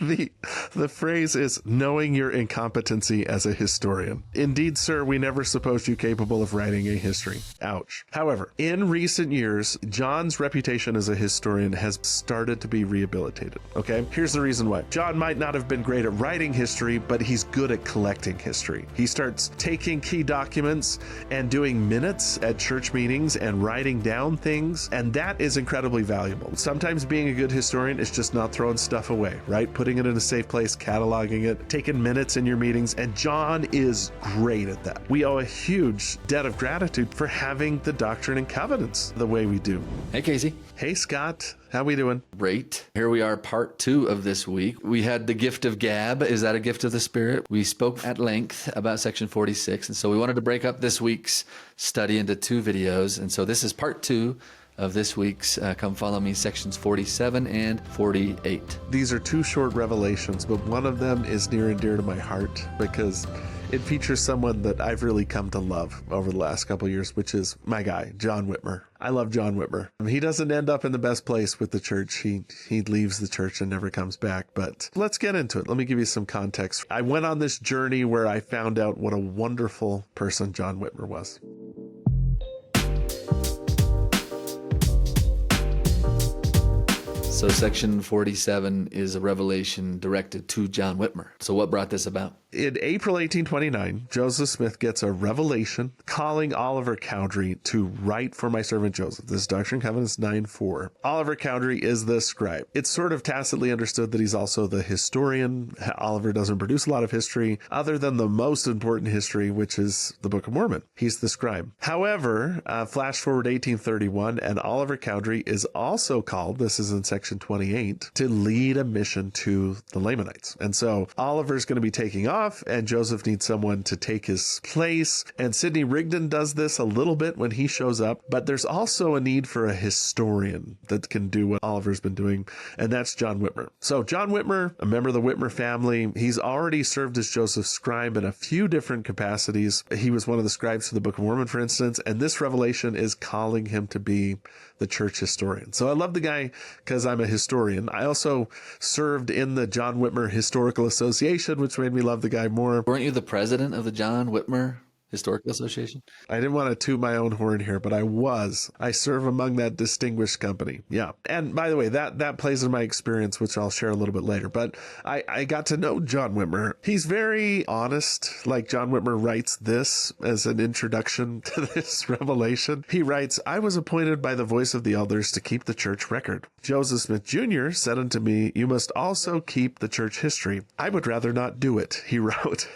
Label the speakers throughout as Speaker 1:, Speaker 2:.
Speaker 1: The phrase is knowing your incompetency as a historian. Indeed, sir, we never supposed you capable of writing a history. Ouch. However, in recent years, John's reputation as a historian has started to be rehabilitated. Okay? Here's the reason why. John might not have been great at writing history, but he's good at collecting history. He starts taking key documents and doing minutes at church meetings and writing down things, and that is incredibly valuable. Sometimes being a good historian is just not throwing stuff away, right? Putting it in a safe place, cataloging it, taking minutes in your meetings, and John is great at that. We owe a huge debt of gratitude for having the Doctrine and Covenants the way we do.
Speaker 2: Hey, Casey.
Speaker 1: Hey, Scott. How we doing?
Speaker 2: Great. Here we are, part 2 of this week. We had the gift of gab. Is that a gift of the Spirit? We spoke at length about section 46, and so we wanted to break up this week's study into 2 videos, and so this is part 2 of this week's Come Follow Me, sections 47 and 48.
Speaker 1: These are 2 short revelations, but one of them is near and dear to my heart because it features someone that I've really come to love over the last couple of years, which is my guy, John Whitmer. I love John Whitmer. He doesn't end up in the best place with the church. He leaves the church and never comes back. But let's get into it. Let me give you some context. I went on this journey where I found out what a wonderful person John Whitmer was.
Speaker 2: So section 47 is a revelation directed to John Whitmer. So what brought this about?
Speaker 1: In April 1829, Joseph Smith gets a revelation calling Oliver Cowdery to write for my servant Joseph. This is Doctrine and Covenants 9:4. Oliver Cowdery is the scribe. It's sort of tacitly understood that he's also the historian. Oliver doesn't produce a lot of history other than the most important history, which is the Book of Mormon. He's the scribe. However, flash forward 1831, and Oliver Cowdery is also called, this is in section 28, to lead a mission to the Lamanites. And so Oliver's going to be taking off, and Joseph needs someone to take his place. And Sidney Rigdon does this a little bit when he shows up, but there's also a need for a historian that can do what Oliver's been doing, and that's John Whitmer. So John Whitmer, a member of the Whitmer family, he's already served as Joseph's scribe in a few different capacities. He was one of the scribes for the Book of Mormon, for instance, and this revelation is calling him to be the church historian. So I love the guy because I'm a historian. I also served in the John Whitmer Historical Association, which made me love the guy more.
Speaker 2: Weren't you the president of the John Whitmer Historical Association?
Speaker 1: I didn't want to toot my own horn here, but I was. I serve among that distinguished company. Yeah. And by the way, that plays in my experience, which I'll share a little bit later. But I got to know John Whitmer. He's very honest. Like John Whitmer writes this as an introduction to this revelation. He writes, I was appointed by the voice of the elders to keep the church record. Joseph Smith Jr. said unto me, you must also keep the church history. I would rather not do it, he wrote,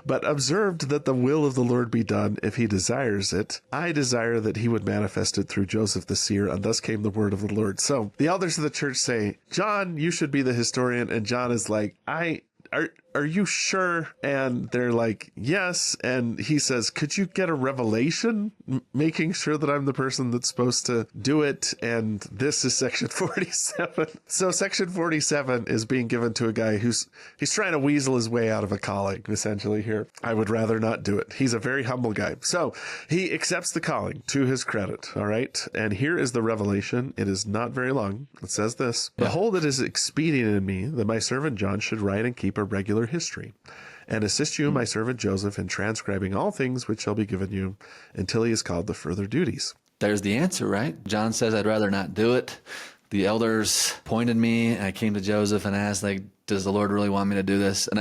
Speaker 1: but observed that the will of the Lord be done if he desires it. I desire that he would manifest it through Joseph the seer, and thus came the word of the Lord. So the elders of the church say, John, you should be the historian. And John is like, are you sure? And they're like, yes. And he says, could you get a revelation making sure that I'm the person that's supposed to do it? And this is section 47. So section 47 is being given to a guy he's trying to weasel his way out of a calling, essentially here. I would rather not do it. He's a very humble guy. So he accepts the calling to his credit. All right. And here is the revelation. It is not very long. It says this, behold, it is expedient in me that my servant John should write and keep a regular history, and assist you, my servant Joseph, in transcribing all things which shall be given you until he is called to further duties.
Speaker 2: There's the answer, right? John says, I'd rather not do it. The elders pointed me, and I came to Joseph and asked, like, does the Lord really want me to do this? And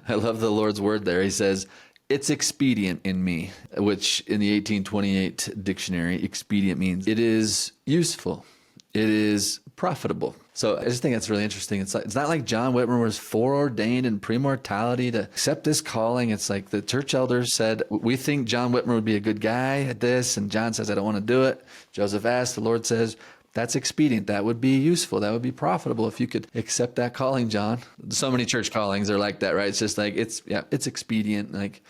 Speaker 2: I love the Lord's word there. He says, it's expedient in me, which in the 1828 dictionary, expedient means it is useful. It is profitable. So I just think that's really interesting. It's not like John Whitmer was foreordained in premortality to accept this calling. It's like the church elders said, we think John Whitmer would be a good guy at this. And John says, I don't want to do it. Joseph asked, the Lord says, that's expedient. That would be useful. That would be profitable if you could accept that calling, John. So many church callings are like that, right? It's just like, it's expedient. Like,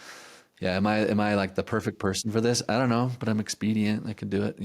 Speaker 2: yeah, am I like the perfect person for this? I don't know, but I'm expedient. I can do it,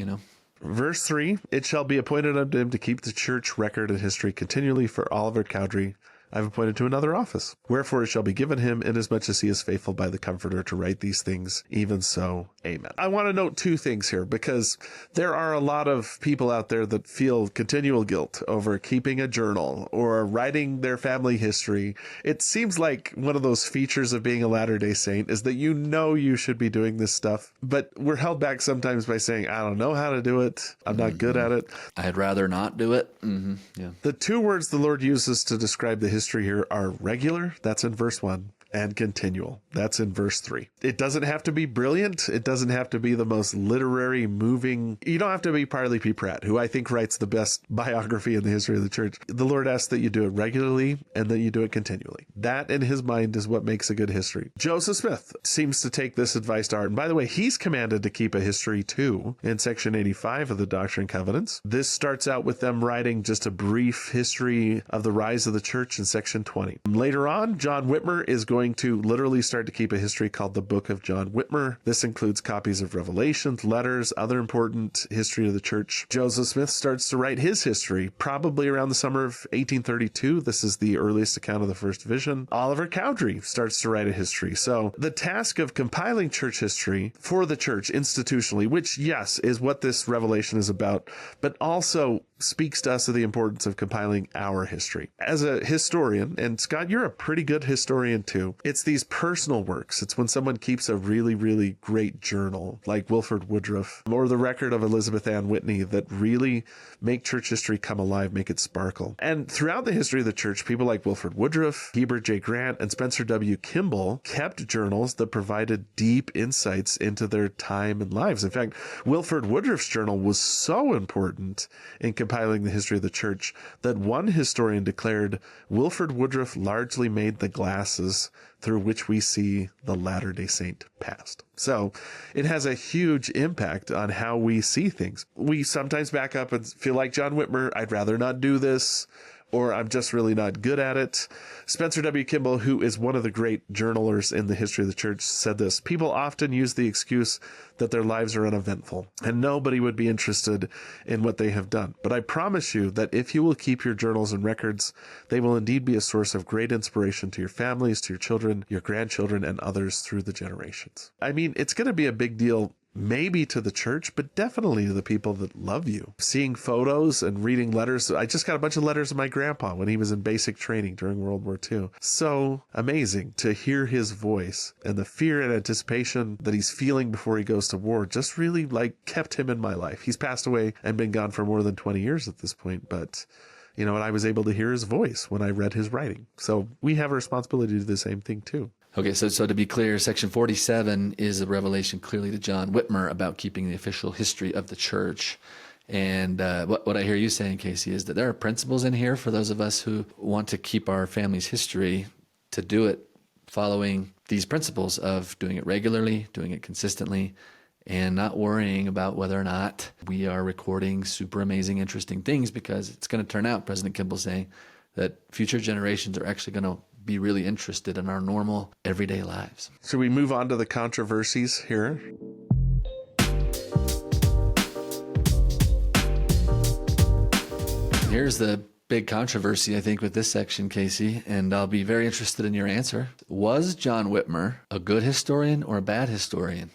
Speaker 1: Verse 3, it shall be appointed unto him to keep the church record and history continually for Oliver Cowdery, I've appointed to another office. Wherefore it shall be given him, inasmuch as he is faithful by the Comforter to write these things. Even so, amen. I want to note two things here, because there are a lot of people out there that feel continual guilt over keeping a journal or writing their family history. It seems like one of those features of being a Latter-day Saint is that you should be doing this stuff, but we're held back sometimes by saying, I don't know how to do it. I'm not good at it.
Speaker 2: I'd rather not do it. Yeah.
Speaker 1: The two words the Lord uses to describe the history here are regular, that's in verse 1, and continual, that's in verse 3. It doesn't have to be brilliant. It doesn't have to be the most literary, moving. You don't have to be Parley P. Pratt, who I think writes the best biography in the history of the church. The Lord asks that you do it regularly and that you do it continually. That, in his mind, is what makes a good history. Joseph Smith seems to take this advice to heart. And by the way, he's commanded to keep a history too in section 85 of the Doctrine and Covenants. This starts out with them writing just a brief history of the rise of the church in section 20. Later on, John Whitmer is going to literally start to keep a history called the Book of John Whitmer. This includes copies of Revelations, letters, other important history of the church. Joseph Smith starts to write his history probably around the summer of 1832. This is the earliest account of the first vision. Oliver Cowdery starts to write a history. So the task of compiling church history for the church institutionally, which, yes, is what this revelation is about, but also speaks to us of the importance of compiling our history. As a historian, and Scott, you're a pretty good historian too, it's these personal works. It's when someone keeps a really, really great journal, like Wilford Woodruff, or the record of Elizabeth Ann Whitney, that really make church history come alive, make it sparkle. And throughout the history of the church, people like Wilford Woodruff, Heber J. Grant, and Spencer W. Kimball kept journals that provided deep insights into their time and lives. In fact, Wilford Woodruff's journal was so important in compiling the history of the church that one historian declared Wilford Woodruff largely made the glasses through which we see the Latter-day Saint past. So it has a huge impact on how we see things. We sometimes back up and feel like John Whitmer, I'd rather not do this, or I'm just really not good at it. Spencer W. Kimball, who is one of the great journalers in the history of the church, said this: people often use the excuse that their lives are uneventful and nobody would be interested in what they have done. But I promise you that if you will keep your journals and records, they will indeed be a source of great inspiration to your families, to your children, your grandchildren, and others through the generations. I mean, it's going to be a big deal, maybe to the church, but definitely to the people that love you. Seeing photos and reading letters. I just got a bunch of letters of my grandpa when he was in basic training during World War II. So amazing to hear his voice, and the fear and anticipation that he's feeling before he goes to war just really kept him in my life. He's passed away and been gone for more than 20 years at this point, but you know, and I was able to hear his voice when I read his writing. So we have a responsibility to do the same thing too.
Speaker 2: Okay, so to be clear, section 47 is a revelation clearly to John Whitmer about keeping the official history of the church. And what I hear you saying, Casey, is that there are principles in here for those of us who want to keep our family's history, to do it following these principles of doing it regularly, doing it consistently, and not worrying about whether or not we are recording super amazing, interesting things, because it's going to turn out, President Kimball saying, that future generations are actually going to be really interested in our normal, everyday lives.
Speaker 1: Should we move on to the controversies here?
Speaker 2: Here's the big controversy, I think, with this section, Casey, and I'll be very interested in your answer. Was John Whitmer a good historian or a bad historian?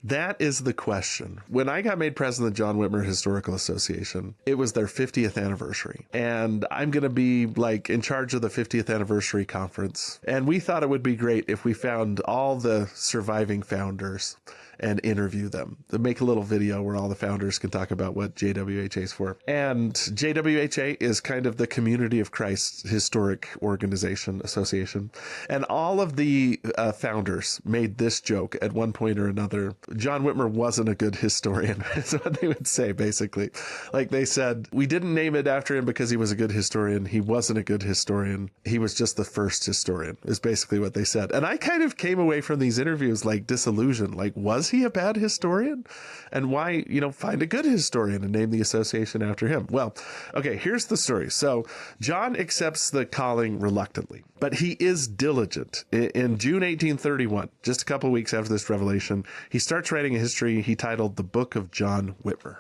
Speaker 1: That is the question. When I got made president of the John Whitmer Historical Association, it was their 50th anniversary. And I'm going to be in charge of the 50th anniversary conference. And we thought it would be great if we found all the surviving founders and interview them. To make a little video where all the founders can talk about what JWHA is for. And JWHA is kind of the Community of Christ Historic Organization Association. And all of the founders made this joke at one point or another. John Whitmer wasn't a good historian, is what they would say, basically. They said, we didn't name it after him because he was a good historian. He wasn't a good historian. He was just the first historian, is basically what they said. And I kind of came away from these interviews disillusioned. Was he a bad historian? And why, find a good historian and name the association after him? Well, okay, here's the story. So John accepts the calling reluctantly, but he is diligent. In June 1831, just a couple weeks after this revelation, he starts writing a history he titled The Book of John Whitmer.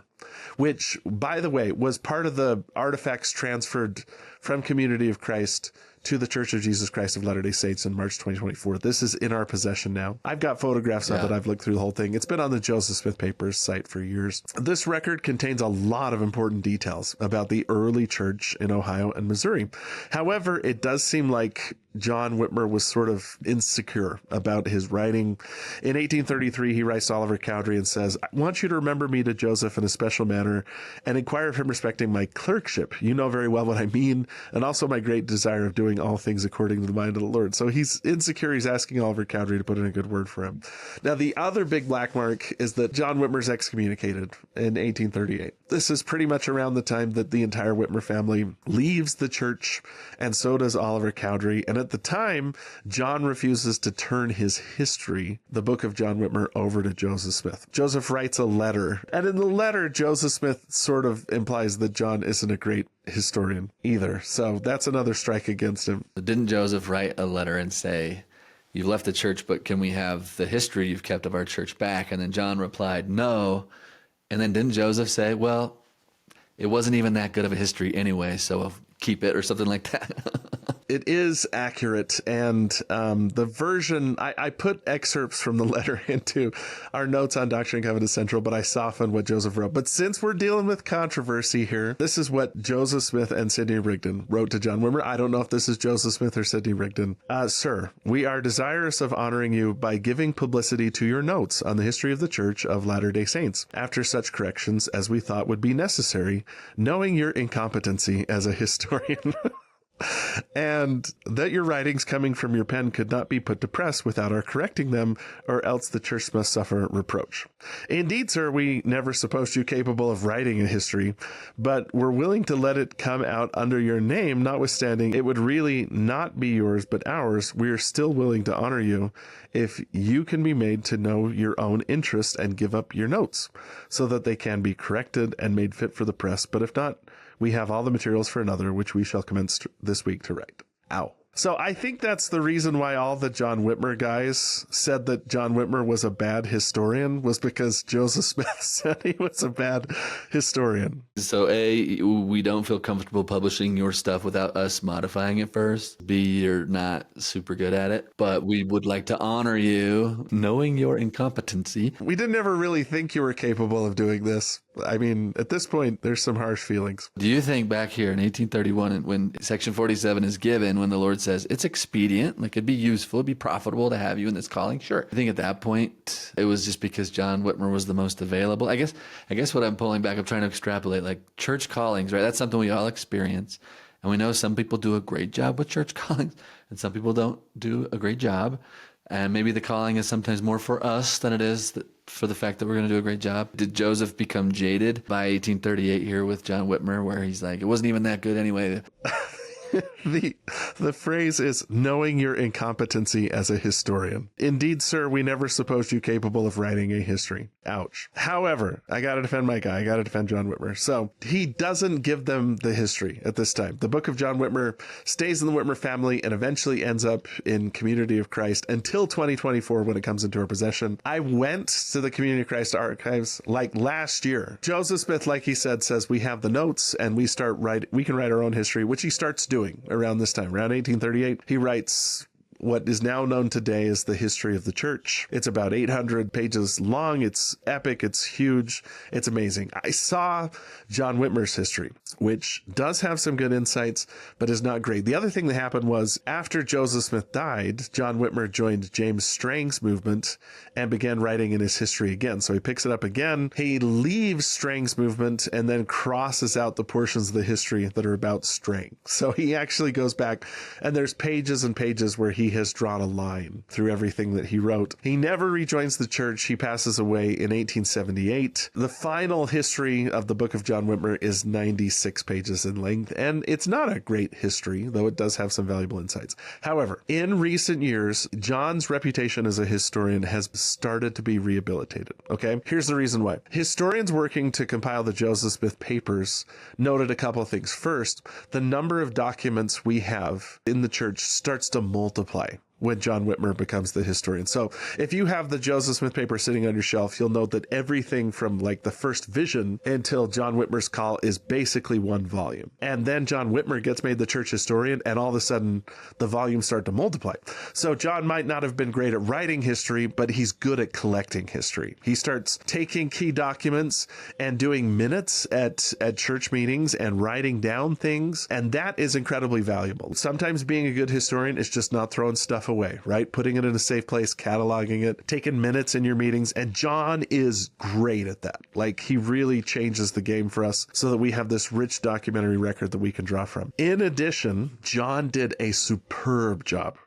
Speaker 1: which, by the way, was part of the artifacts transferred from Community of Christ to the Church of Jesus Christ of Latter-day Saints in March 2024. This is in our possession now. I've got photographs of it. I've looked through the whole thing. It's been on the Joseph Smith Papers site for years. This record contains a lot of important details about the early church in Ohio and Missouri. However, it does seem like John Whitmer was sort of insecure about his writing. In 1833, he writes to Oliver Cowdery and says, "I want you to remember me to Joseph in a special manner and inquire of him respecting my clerkship. You know very well what I mean, and also my great desire of doing all things according to the mind of the Lord." So he's insecure. He's asking Oliver Cowdery to put in a good word for him. Now, the other big black mark is that John Whitmer's excommunicated in 1838. This is pretty much around the time that the entire Whitmer family leaves the church, and so does Oliver Cowdery. And at the time, John refuses to turn his history, the book of John Whitmer, over to Joseph Smith. Joseph writes a letter, and in the letter, Joseph Smith sort of implies that John isn't a great historian either. So that's another strike against him.
Speaker 2: Didn't Joseph write a letter and say, "You've left the church, but can we have the history you've kept of our church back?" And then John replied, "No." And then didn't Joseph say, "Well, it wasn't even that good of a history anyway, so I'll keep it," or something like that?
Speaker 1: It is accurate, and the version, I put excerpts from the letter into our notes on Doctrine and Covenants Central, but I softened what Joseph wrote. But since we're dealing with controversy here, this is what Joseph Smith and Sidney Rigdon wrote to John Whitmer. I don't know if this is Joseph Smith or Sidney Rigdon. "Sir, we are desirous of honoring you by giving publicity to your notes on the history of the Church of Latter-day Saints, after such corrections as we thought would be necessary, knowing your incompetency as a historian." And that your writings coming from your pen could not be put to press without our correcting them, or else the church must suffer reproach. Indeed, sir, we never supposed you capable of writing a history, but were willing to let it come out under your name, notwithstanding it would really not be yours but ours. We are still willing to honor you if you can be made to know your own interest and give up your notes, so that they can be corrected and made fit for the press. But if not, we have all the materials for another, which we shall commence this week to write. Ow. So I think that's the reason why all the John Whitmer guys said that John Whitmer was a bad historian, was because Joseph Smith said he was a bad historian.
Speaker 2: So A, we don't feel comfortable publishing your stuff without us modifying it first. B, you're not super good at it, but we would like to honor you, knowing your incompetency.
Speaker 1: We didn't ever really think you were capable of doing this. I mean, at this point, there's some harsh feelings.
Speaker 2: Do you think back here in 1831, when Section 47 is given, when the Lord says it's expedient, like it'd be useful, it'd be profitable to have you in this calling? Sure. I think at that point, it was just because John Whitmer was the most available. I guess what I'm pulling back, I'm trying to extrapolate, like church callings, right? That's something we all experience. And we know some people do a great job with church callings, and some people don't do a great job. And maybe the calling is sometimes more for us than it is for the fact that we're going to do a great job. Did Joseph become jaded by 1838 here with John Whitmer, where he's like, it wasn't even that good anyway?
Speaker 1: The phrase is knowing your incompetency as a historian. Indeed, sir, we never supposed you capable of writing a history. Ouch. However, I got to defend my guy. I got to defend John Whitmer. So he doesn't give them the history at this time. The book of John Whitmer stays in the Whitmer family and eventually ends up in Community of Christ until 2024 when it comes into our possession. I went to the Community of Christ archives like last year. Joseph Smith, like he said, says we have the notes and we can write our own history, which he starts doing around this time. Around 1838, he writes what is now known today as the history of the church. It's about 800 pages long. It's epic. It's huge. It's amazing. I saw John Whitmer's history, which does have some good insights, but is not great. The other thing that happened was after Joseph Smith died, John Whitmer joined James Strang's movement and began writing in his history again. So he picks it up again. He leaves Strang's movement and then crosses out the portions of the history that are about Strang. So he actually goes back, and there's pages and pages where he has drawn a line through everything that he wrote. He never rejoins the church. He passes away in 1878. The final history of the book of John Whitmer is 96 pages in length, and it's not a great history, though it does have some valuable insights. However, in recent years, John's reputation as a historian has started to be rehabilitated. Okay? Here's the reason why. Historians working to compile the Joseph Smith papers noted a couple of things. First, the number of documents we have in the church starts to multiply when John Whitmer becomes the historian. So if you have the Joseph Smith paper sitting on your shelf, you'll note that everything from like the first vision until John Whitmer's call is basically one volume. And then John Whitmer gets made the church historian, and all of a sudden the volumes start to multiply. So John might not have been great at writing history, but he's good at collecting history. He starts taking key documents and doing minutes at church meetings and writing down things. And that is incredibly valuable. Sometimes being a good historian is just not throwing stuff away, right? Putting it in a safe place, cataloging it, taking minutes in your meetings. And John is great at that. Like, he really changes the game for us so that we have this rich documentary record that we can draw from. In addition, John did a superb job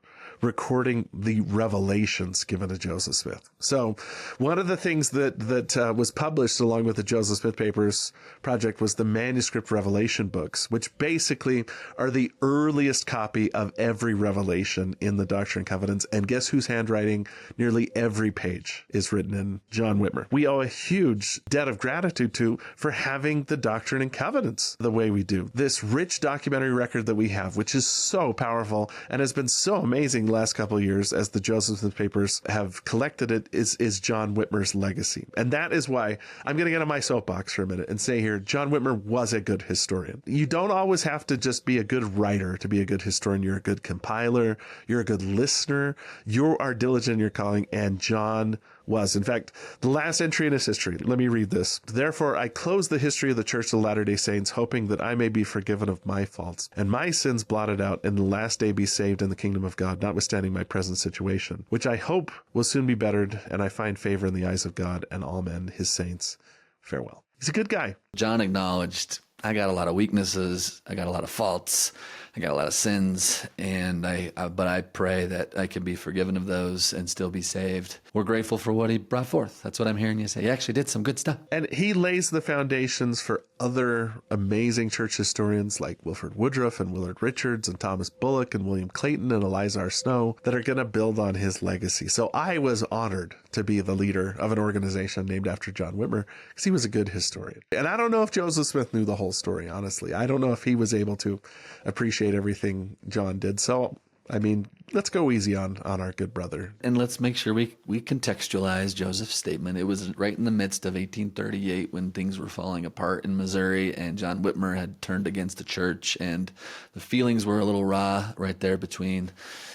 Speaker 1: recording the revelations given to Joseph Smith. So one of the things that was published along with the Joseph Smith Papers project was the manuscript revelation books, which basically are the earliest copy of every revelation in the Doctrine and Covenants. And guess whose handwriting nearly every page is written in? John Whitmer. We owe a huge debt of gratitude to for having the Doctrine and Covenants the way we do. This rich documentary record that we have, which is so powerful and has been so amazing the last couple of years as the Joseph Smith Papers have collected it, is John Whitmer's legacy. And that is why I'm going to get on my soapbox for a minute and say here, John Whitmer was a good historian. You don't always have to just be a good writer to be a good historian. You're a good compiler. You're a good listener. You are diligent in your calling, and John was. In fact, the last entry in his history, let me read this. Therefore, I close the history of the Church of Latter-day Saints, hoping that I may be forgiven of my faults and my sins blotted out, and the last day be saved in the kingdom of God, notwithstanding my present situation, which I hope will soon be bettered, and I find favor in the eyes of God and all men, his saints. Farewell. He's a good guy.
Speaker 2: John acknowledged, I got a lot of weaknesses. I got a lot of faults. I got a lot of sins, but I pray that I can be forgiven of those and still be saved. We're grateful for what he brought forth. That's what I'm hearing you say. He actually did some good stuff.
Speaker 1: And he lays the foundations for other amazing church historians like Wilford Woodruff and Willard Richards and Thomas Bullock and William Clayton and Elizar Snow that are going to build on his legacy. So I was honored to be the leader of an organization named after John Whitmer because he was a good historian. And I don't know if Joseph Smith knew the whole story, honestly. I don't know if he was able to appreciate everything John did. So, I mean, let's go easy on our good brother.
Speaker 2: And let's make sure we contextualize Joseph's statement. It was right in the midst of 1838 when things were falling apart in Missouri, and John Whitmer had turned against the church, and the feelings were a little raw right there between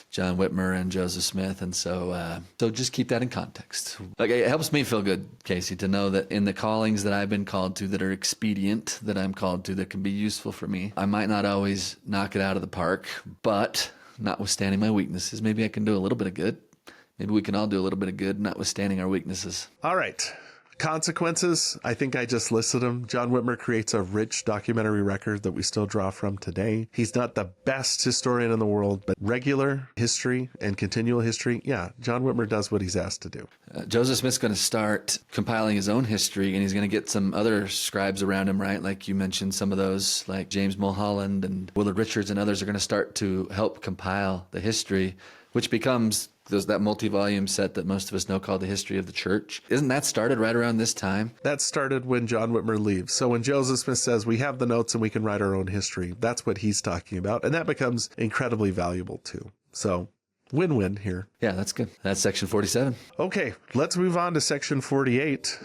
Speaker 2: John Whitmer and Joseph Smith. And so just keep that in context. Like, it helps me feel good, Casey, to know that in the callings that I've been called to that are expedient, that I'm called to, that can be useful for me, I might not always knock it out of the park, but notwithstanding my weaknesses, maybe I can do a little bit of good. Maybe we can all do a little bit of good, notwithstanding our weaknesses.
Speaker 1: All right. Consequences, I think I just listed them. John Whitmer creates a rich documentary record that we still draw from today. He's not the best historian in the world, but regular history and continual history, yeah, John Whitmer does what he's asked to do.
Speaker 2: Joseph Smith's going to start compiling his own history, and he's going to get some other scribes around him, right? Like you mentioned, some of those, like James Mulholland and Willard Richards and others, are going to start to help compile the history, which becomes that multi-volume set that most of us know called The History of the Church. Isn't that started right around this time?
Speaker 1: That started when John Whitmer leaves. So when Joseph Smith says we have the notes and we can write our own history, that's what he's talking about. And that becomes incredibly valuable too. So win-win here.
Speaker 2: Yeah, that's good. That's section 47.
Speaker 1: Okay, let's move on to section 48.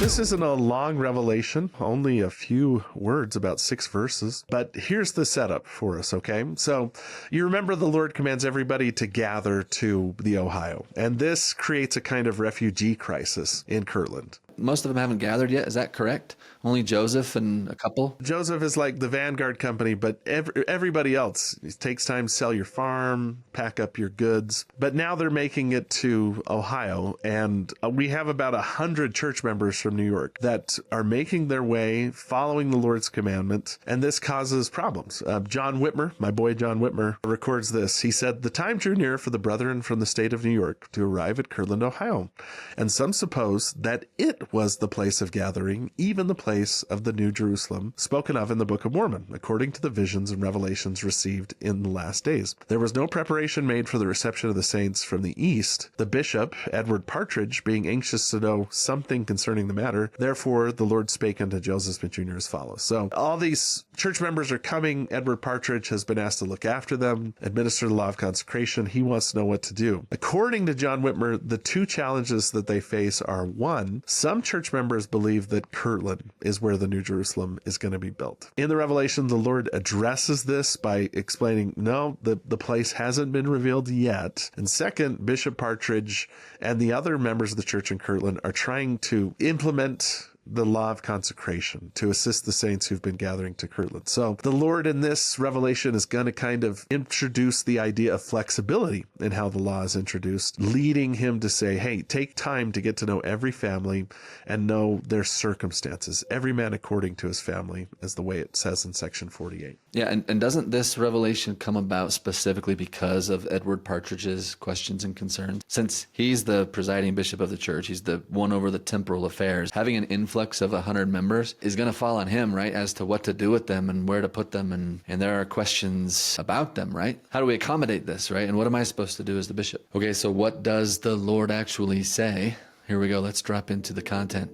Speaker 1: This isn't a long revelation, only a few words, about 6 verses, but here's the setup for us, okay? So you remember the Lord commands everybody to gather to the Ohio, and this creates a kind of refugee crisis in Kirtland.
Speaker 2: Most of them haven't gathered yet, is that correct? Only Joseph and a couple?
Speaker 1: Joseph is like the vanguard company, but everybody else, it takes time to sell your farm, pack up your goods. But now they're making it to Ohio, and we have about 100 church members from New York that are making their way, following the Lord's commandment, and this causes problems. John Whitmer, my boy John Whitmer, records this. He said, "The time drew near for the brethren from the state of New York to arrive at Kirtland, Ohio, and some suppose that it was the place of gathering, even the place of the New Jerusalem, spoken of in the Book of Mormon, according to the visions and revelations received in the last days. There was no preparation made for the reception of the saints from the east. The bishop, Edward Partridge, being anxious to know something concerning the matter, therefore the Lord spake unto Joseph Smith Jr. as follows. So all these church members are coming. Edward Partridge has been asked to look after them, administer the law of consecration. He wants to know what to do. According to John Whitmer, the two challenges that they face are, one, some church members believe that Kirtland is where the New Jerusalem is going to be built. In the Revelation, the Lord addresses this by explaining, no, the place hasn't been revealed yet. And second, Bishop Partridge and the other members of the church in Kirtland are trying to implement the law of consecration to assist the saints who've been gathering to Kirtland. So the Lord in this revelation is going to kind of introduce the idea of flexibility in how the law is introduced, leading him to say, hey, take time to get to know every family and know their circumstances, every man according to his family, as the way it says in section 48.
Speaker 2: Yeah, and doesn't this revelation come about specifically because of Edward Partridge's questions and concerns? Since he's the presiding bishop of the church, he's the one over the temporal affairs, having an influx of 100 members is going to fall on him, right, as to what to do with them and where to put them, and there are questions about them, right? How do we accommodate this, right? And what am I supposed to do as the bishop? Okay, so what does the Lord actually say? Here we go. Let's drop into the content.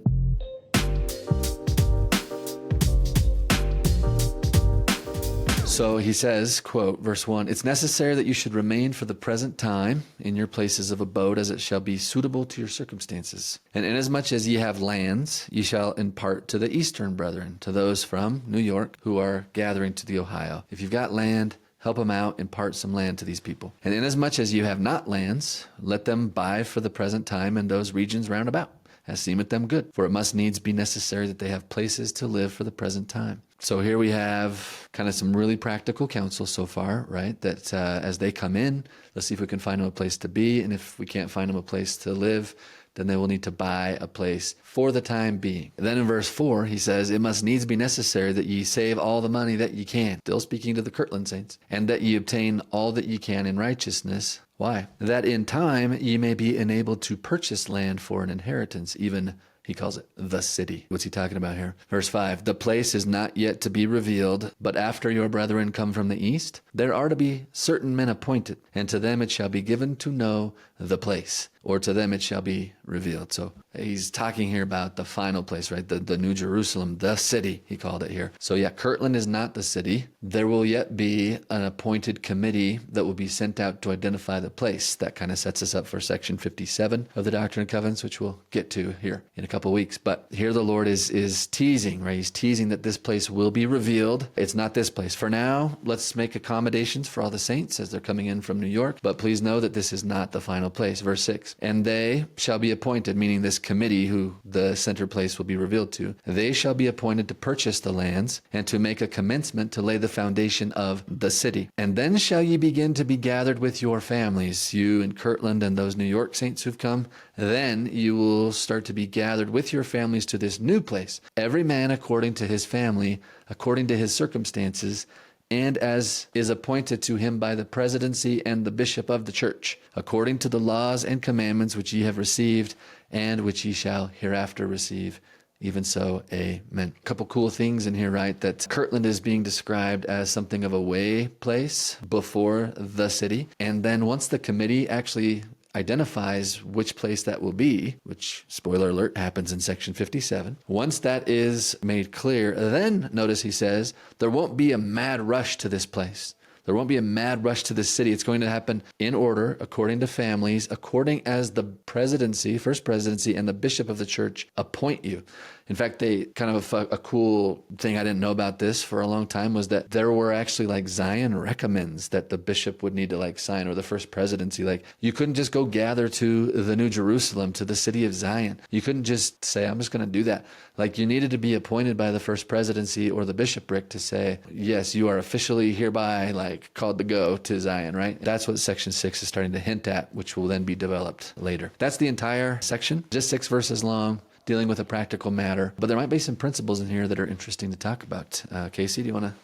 Speaker 2: So he says, quote, verse 1, "It's necessary that you should remain for the present time in your places of abode, as it shall be suitable to your circumstances. And inasmuch as ye have lands, ye shall impart to the eastern brethren, to those from New York who are gathering to the Ohio. If you've got land, help them out, impart some land to these people. And inasmuch as you have not lands, let them buy for the present time in those regions round about, as seemeth them good. For it must needs be necessary that they have places to live for the present time." So here we have kind of some really practical counsel so far, right? That as they come in, let's see if we can find them a place to be. And if we can't find them a place to live, then they will need to buy a place for the time being. And then in verse 4, he says, "It must needs be necessary that ye save all the money that ye can," still speaking to the Kirtland saints, "and that ye obtain all that ye can in righteousness." Why? "That in time ye may be enabled to purchase land for an inheritance, even," he calls it the city. What's he talking about here? Verse 5, "The place is not yet to be revealed, but after your brethren come from the east, there are to be certain men appointed, and to them it shall be given to know the place, or to them it shall be revealed." So he's talking here about the final place, right? The New Jerusalem, the city, he called it here. So yeah, Kirtland is not the city. There will yet be an appointed committee that will be sent out to identify the place. That kind of sets us up for section 57 of the Doctrine and Covenants, which we'll get to here in a couple of weeks. But here the Lord is teasing, right? He's teasing that this place will be revealed. It's not this place. For now, let's make accommodations for all the saints as they're coming in from New York. But please know that this is not the final place. Verse 6, "And they shall be appointed," meaning this committee who the center place will be revealed to, "they shall be appointed to purchase the lands and to make a commencement to lay the foundation of the city. And then shall ye begin to be gathered with your families," you in Kirtland and those New York saints who've come. "Then you will start to be gathered with your families to this new place, every man according to his family, according to his circumstances, and as is appointed to him by the presidency and the bishop of the church, according to the laws and commandments which ye have received, and which ye shall hereafter receive. Even so, amen." A couple cool things in here, right? That Kirtland is being described as something of a way place before the city. And then once the committee actually identifies which place that will be, which, spoiler alert, happens in section 57. Once that is made clear, then notice he says, there won't be a mad rush to this place. There won't be a mad rush to this city. It's going to happen in order, according to families, according as the presidency, first presidency, and the bishop of the church appoint you. In fact, they kind of a cool thing, I didn't know about this for a long time, was that there were actually like Zion recommends that the bishop would need to like sign, or the first presidency. Like you couldn't just go gather to the New Jerusalem, to the city of Zion. You couldn't just say, I'm just going to do that. Like you needed to be appointed by the first presidency or the bishopric to say, yes, you are officially hereby like called to go to Zion, right? That's what section 6 is starting to hint at, which will then be developed later. That's the entire section, just 6 verses long, dealing with a practical matter. But there might be some principles in here that are interesting to talk about. Casey, do you want to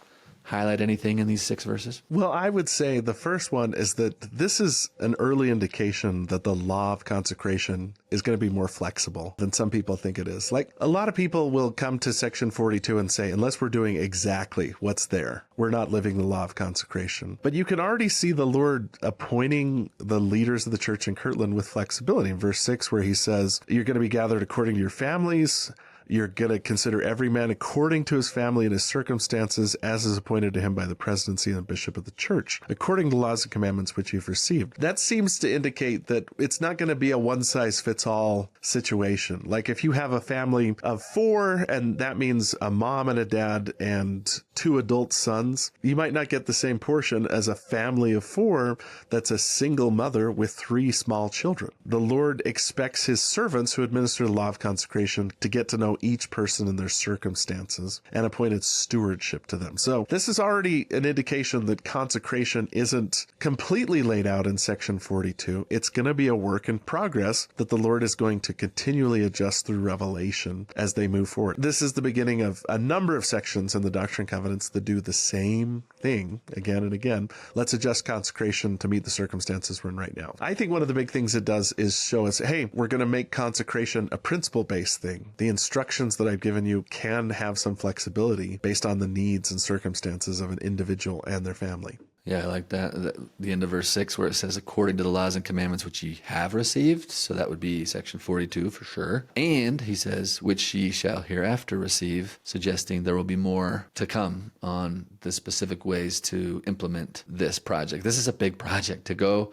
Speaker 2: highlight anything in these 6 verses?
Speaker 1: Well, I would say the first one is that this is an early indication that the law of consecration is going to be more flexible than some people think it is. Like, a lot of people will come to section 42 and say, unless we're doing exactly what's there, we're not living the law of consecration. But you can already see the Lord appointing the leaders of the church in Kirtland with flexibility in verse 6, where he says, you're going to be gathered according to your families. You're going to consider every man according to his family and his circumstances, as is appointed to him by the presidency and the bishop of the church, according to laws and commandments which you've received. That seems to indicate that it's not going to be a one-size-fits-all situation. Like, if you have a family of 4, and that means a mom and a dad and 2 adult sons, you might not get the same portion as a family of 4 that's a single mother with 3 small children. The Lord expects his servants who administer the law of consecration to get to know each person in their circumstances and appointed stewardship to them. So this is already an indication that consecration isn't completely laid out in section 42. It's going to be a work in progress that the Lord is going to continually adjust through revelation as they move forward. This is the beginning of a number of sections in the Doctrine and Covenants that do the same thing again and again. Let's adjust consecration to meet the circumstances we're in right now. I think one of the big things it does is show us, hey, we're going to make consecration a principle-based thing. The instructions that I've given you can have some flexibility based on the needs and circumstances of an individual and their family.
Speaker 2: Yeah, I like that. The end of verse 6 where it says, according to the laws and commandments which ye have received. So that would be section 42 for sure. And he says, which ye shall hereafter receive, suggesting there will be more to come on the specific ways to implement this project. This is a big project to go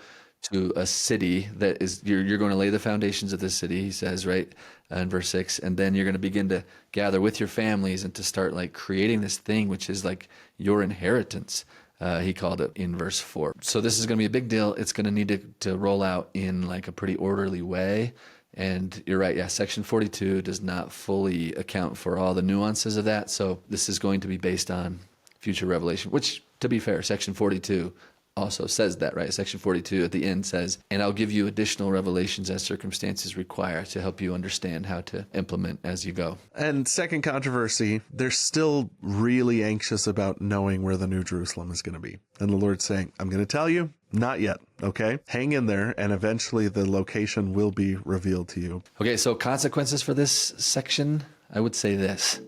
Speaker 2: to a city that is, you're going to lay the foundations of this city, he says, right, in verse 6, and then you're going to begin to gather with your families and to start like creating this thing, which is like your inheritance. He called it in verse 4. So this is going to be a big deal. It's going to need to roll out in like a pretty orderly way. And you're right, yeah, section 42 does not fully account for all the nuances of that. So this is going to be based on future revelation, which, to be fair, section 42 also says that, right? Section 42 at the end says, and I'll give you additional revelations as circumstances require to help you understand how to implement as you go.
Speaker 1: And second controversy, they're still really anxious about knowing where the New Jerusalem is going to be. And the Lord's saying, I'm going to tell you, not yet, okay? Hang in there, and eventually the location will be revealed to you.
Speaker 2: Okay, so consequences for this section, I would say this.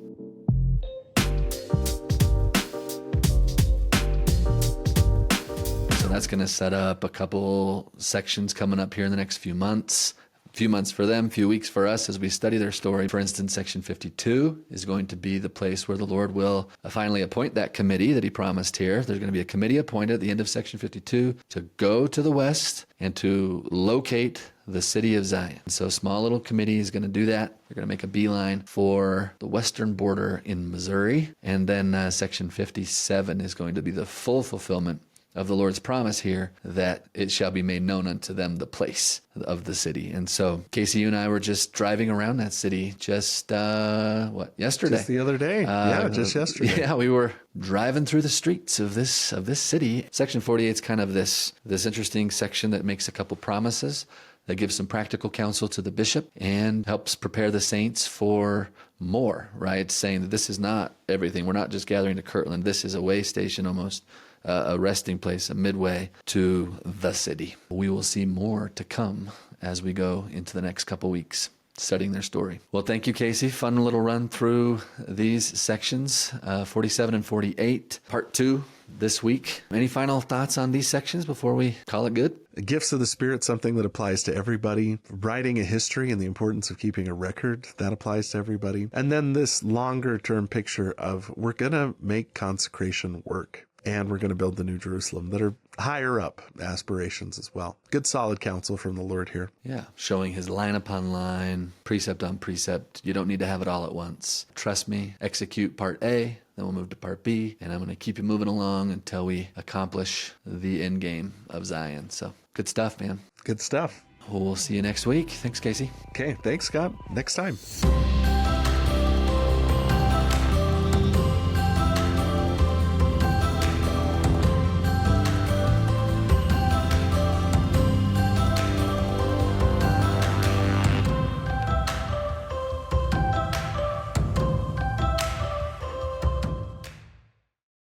Speaker 2: That's going to set up a couple sections coming up here in the next few months. A few months for them, few weeks for us as we study their story. For instance, section 52 is going to be the place where the Lord will finally appoint that committee that he promised here. There's going to be a committee appointed at the end of section 52 to go to the west and to locate the city of Zion. So a small little committee is going to do that. They're going to make a beeline for the western border in Missouri. And then section 57 is going to be the full fulfillment of the Lord's promise here that it shall be made known unto them the place of the city. And so Casey, you and I were just driving around that city just, yesterday?
Speaker 1: Just the other day. Just yesterday.
Speaker 2: Yeah, we were driving through the streets of this city. Section 48 is kind of this interesting section that makes a couple promises that gives some practical counsel to the bishop and helps prepare the saints for more, right? Saying that this is not everything. We're not just gathering to Kirtland. This is a way station almost. A resting place, a midway to the city. We will see more to come as we go into the next couple weeks studying their story. Well, thank you, Casey. Fun little run through these sections, 47 and 48, part 2 this week. Any final thoughts on these sections before we call it good?
Speaker 1: Gifts of the Spirit, something that applies to everybody. Writing a history and the importance of keeping a record, that applies to everybody. And then this longer term picture of we're going to make consecration work. And we're going to build the New Jerusalem that are higher up aspirations as well. Good solid counsel from the Lord here.
Speaker 2: Yeah, showing his line upon line, precept on precept. You don't need to have it all at once. Trust me, execute part A, then we'll move to part B, and I'm going to keep you moving along until we accomplish the end game of Zion. So good stuff, man.
Speaker 1: Good stuff.
Speaker 2: We'll see you next week. Thanks, Casey.
Speaker 1: Okay, thanks, Scott. Next time.